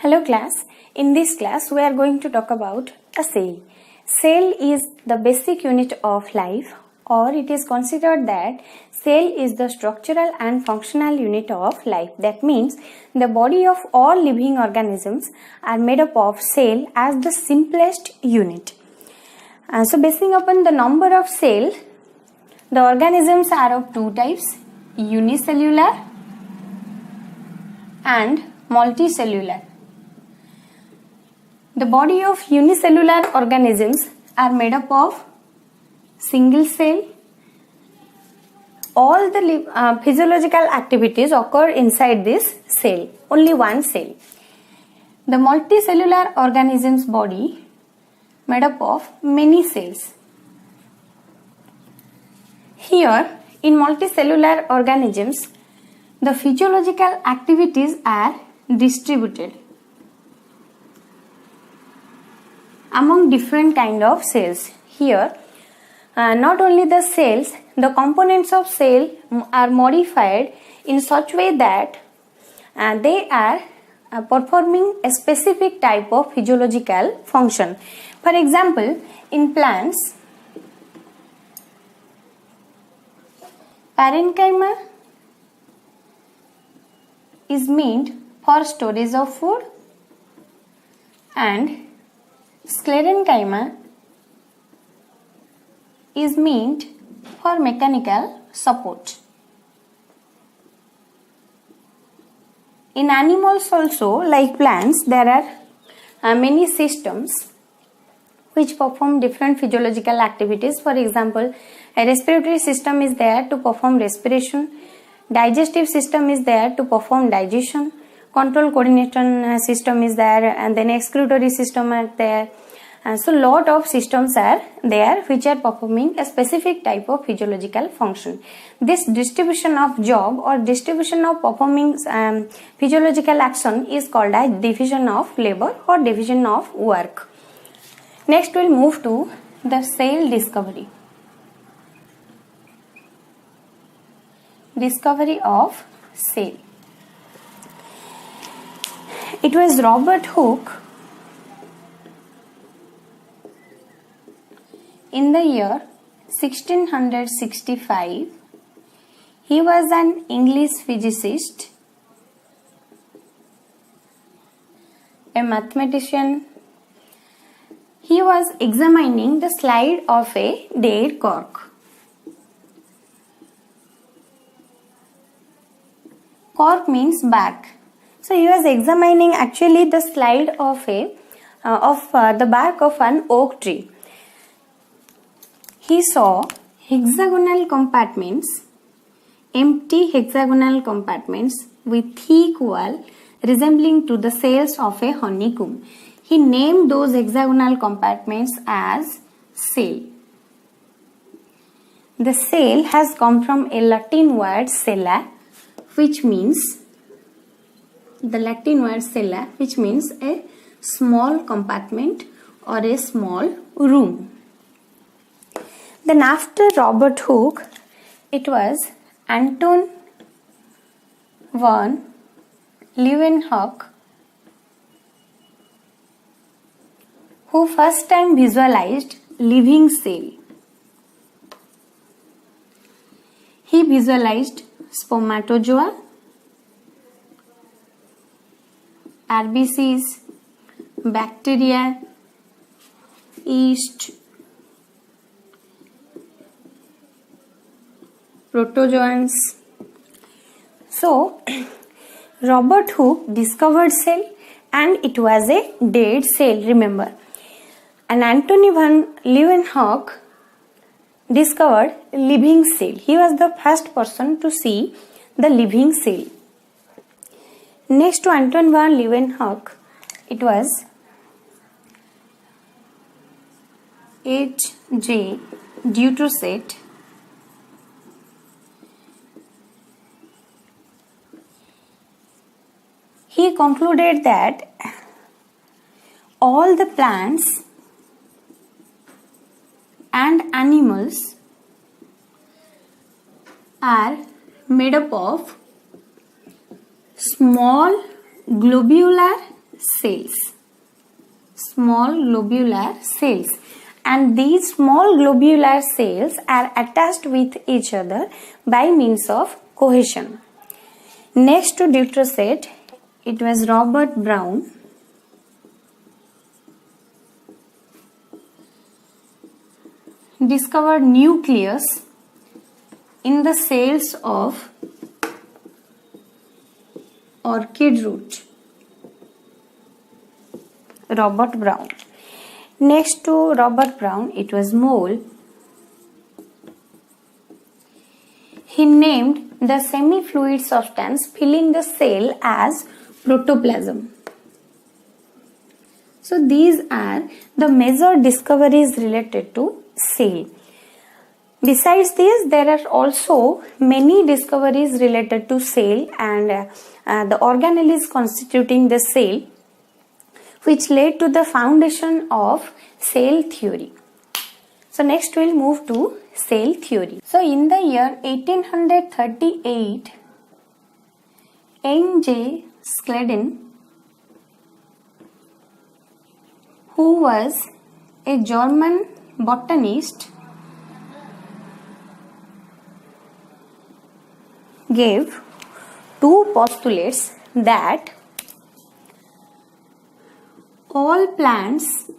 Hello class, in this class we are going to talk about a cell. Cell is the basic unit of life, or it is considered that cell is the structural and functional unit of life. That means the body of all living organisms are made up of cell as the simplest unit. So basing upon the number of cells, the organisms are of two types, unicellular and multicellular. The body of unicellular organisms are made up of single cell. All the physiological activities occur inside this cell, only one cell. The multicellular organism's body made up of many cells. Here, in multicellular organisms, the physiological activities are distributed among different kind of cells. Here, not only the cells, the components of cell are modified in such way that they are performing a specific type of physiological function. For example, in plants, parenchyma is meant for storage of food and sclerenchyma is meant for mechanical support. In animals also, like plants, there are many systems which perform different physiological activities. For example, a respiratory system is there to perform respiration, digestive system is there to perform digestion, control coordination system is there, and then excretory system are there. So lot of systems are there which are performing a specific type of physiological function. This distribution of job or distribution of performing physiological action is called as division of labor or division of work. Next we'll move to the cell discovery. Discovery of cell. It was Robert Hooke in the year 1665. He was an English physicist, a mathematician. He was examining the slide of a dead cork. Cork means bark. So he was examining actually the slide of the bark of an oak tree. He saw hexagonal compartments, empty hexagonal compartments with thick wall resembling to the cells of a honeycomb. He named those hexagonal compartments as cell. The cell has come from a Latin word cella, which means a small compartment or a small room. Then after Robert Hooke, it was Anton van Leeuwenhoek who first time visualized living cell. He visualized spermatozoa, RBCs, bacteria, yeast, protozoans. So, Robert Hooke discovered cell and it was a dead cell, remember. And Anthony van Leeuwenhoek discovered living cell. He was the first person to see the living cell. Next to Anton van Leeuwenhoek, it was H.J. Dutroset. He concluded that all the plants and animals are made up of small globular cells, small globular cells, and these small globular cells are attached with each other by means of cohesion. Next to deuteracet, it was Robert Brown discovered nucleus in the cells of orchid root. Robert Brown. Next to Robert Brown, it was Mole. He named the semi-fluid substance filling the cell as protoplasm. So these are the major discoveries related to cell. Besides this, there are also many discoveries related to cell and the organelles constituting the cell, which led to the foundation of cell theory. So next we'll move to cell theory. So in the year 1838, N.J. Schleiden, who was a German botanist, gave two postulates that all plants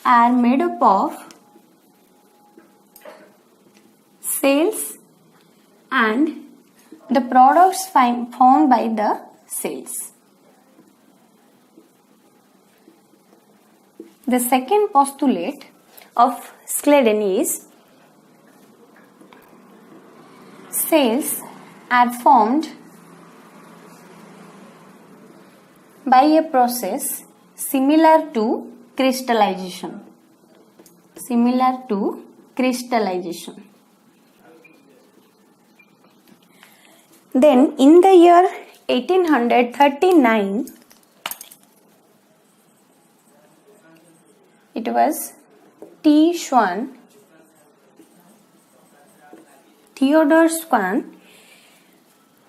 are made up of cells and the products found by the cells. The second postulate of Schleiden is cells are formed by a process similar to crystallization. Similar to crystallization. Then in the year 1839, it was Theodor Schwann.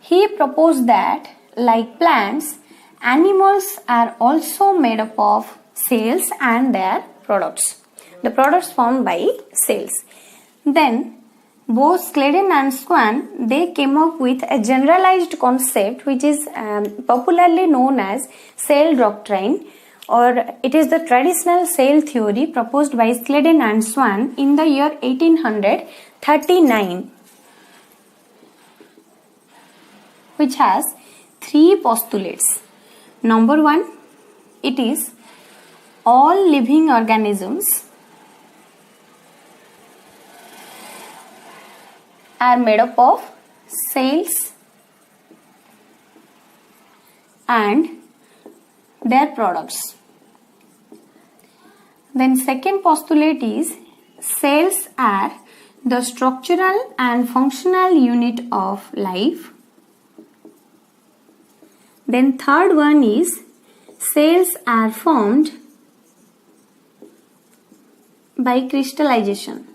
He proposed that, like plants, animals are also made up of cells and their products. The products formed by cells. Then both Schleiden and Schwann, they came up with a generalized concept which is popularly known as cell doctrine, or it is the traditional cell theory proposed by Schleiden and Schwann in the year 1839, which has three postulates. Number one, it is all living organisms are made up of cells and their products. Then second postulate is cells are the structural and functional unit of life. Then third one is cells are formed by crystallization.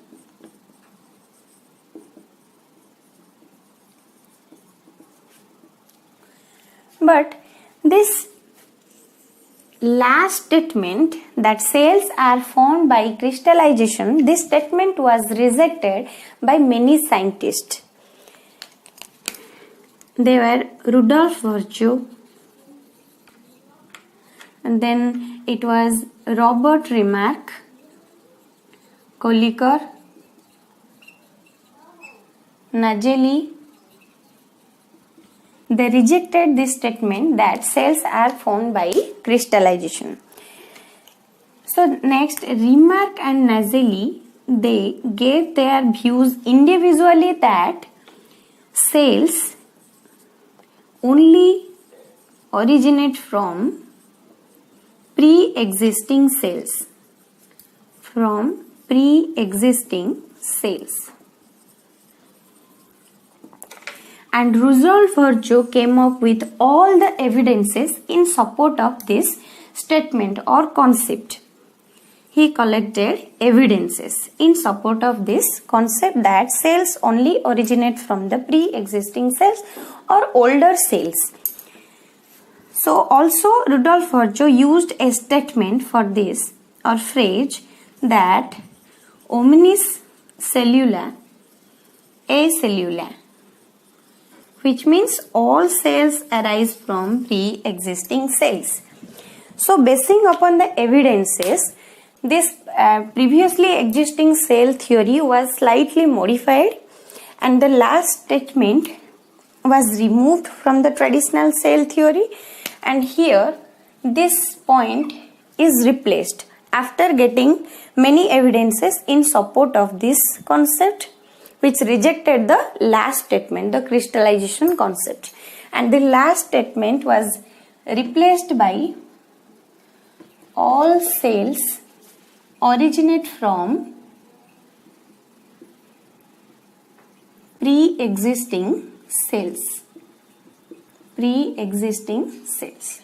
But this last statement, that cells are formed by crystallization, this statement was rejected by many scientists. They were Rudolf Virchow, and then it was Robert Remarque, Kolliker, Nageli. They rejected this statement that cells are formed by crystallization. So next, Remarque and Nageli, they gave their views individually that cells only originate from pre-existing cells. From pre-existing cells. And Rudolf Virchow came up with all the evidences in support of this statement or concept. He collected evidences in support of this concept that cells only originate from the pre-existing cells or older cells. So also Rudolf Virchow used a statement for this or phrase that omnis cellula acellula, which means all cells arise from pre-existing cells. So basing upon the evidences, this previously existing cell theory was slightly modified and the last statement was removed from the traditional cell theory, and here this point is replaced after getting many evidences in support of this concept, which rejected the last statement, the crystallization concept, and the last statement was replaced by all cells originate from pre-existing cells. Pre-existing cells.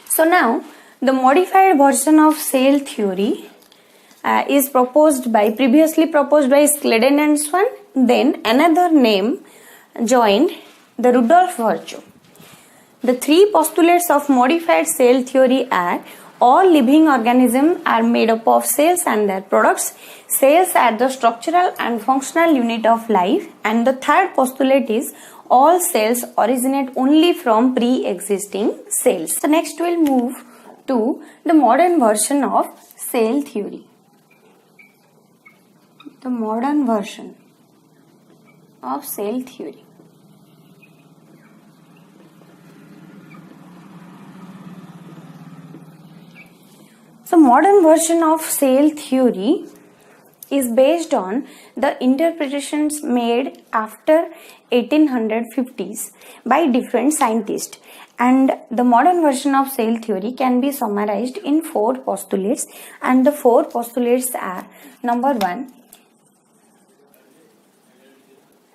So now the modified version of cell theory is previously proposed by Sladen and Swan. Then another name joined, the Rudolf Virchow. The three postulates of modified cell theory are: all living organisms are made up of cells and their products. Cells are the structural and functional unit of life. And the third postulate is all cells originate only from pre-existing cells. So next we'll move to the modern version of cell theory. The modern version of cell theory. So modern version of cell theory is based on the interpretations made after 1850s by different scientists, and the modern version of cell theory can be summarized in four postulates, and the four postulates are: number 1,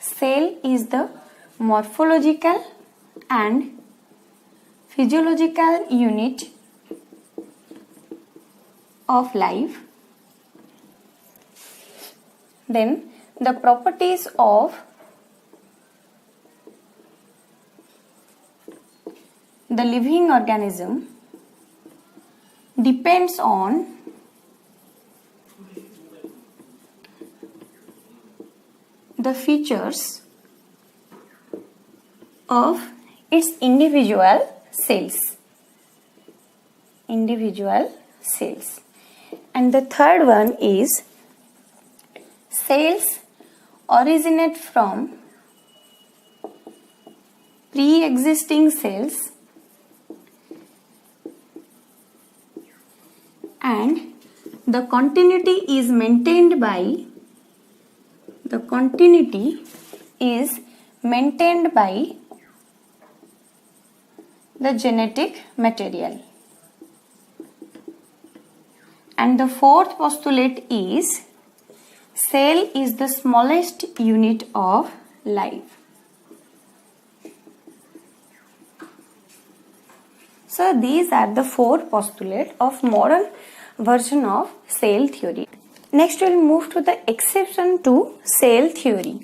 cell is the morphological and physiological unit of life. Then the properties of the living organism depends on the features of its individual cells. And the third one is cells originate from pre-existing cells and the continuity is maintained by the genetic material. And the fourth postulate is cell is the smallest unit of life. So these are the four postulates of modern version of cell theory. Next we'll move to the exception to cell theory.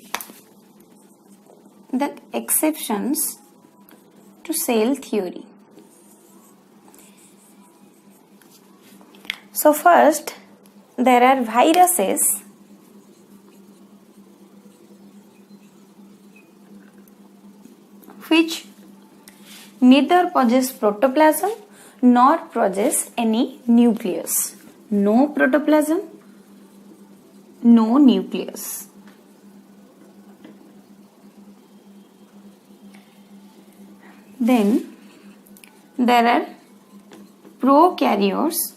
The exceptions to cell theory. So first, there are viruses which neither possess protoplasm nor possess any nucleus. No protoplasm, no nucleus. Then there are prokaryotes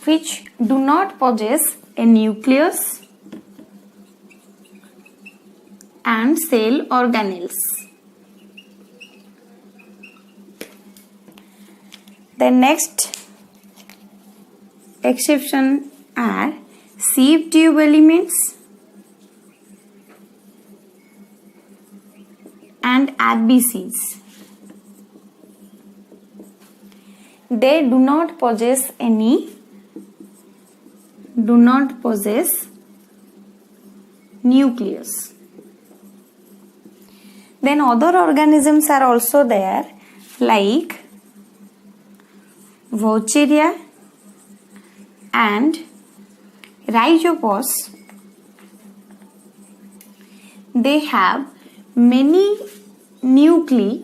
which do not possess a nucleus and cell organelles. The next exception are sieve tube elements and RBCs. They do not possess nucleus. Then other organisms are also there, like Vaucheria and Rhizopus. They have many nuclei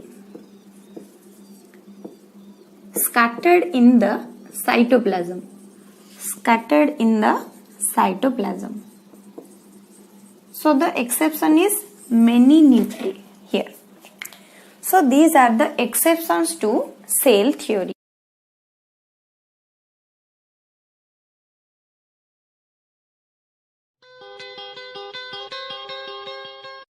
scattered in the cytoplasm. Scattered in the cytoplasm. So the exception is many nuclei here. So these are the exceptions to cell theory.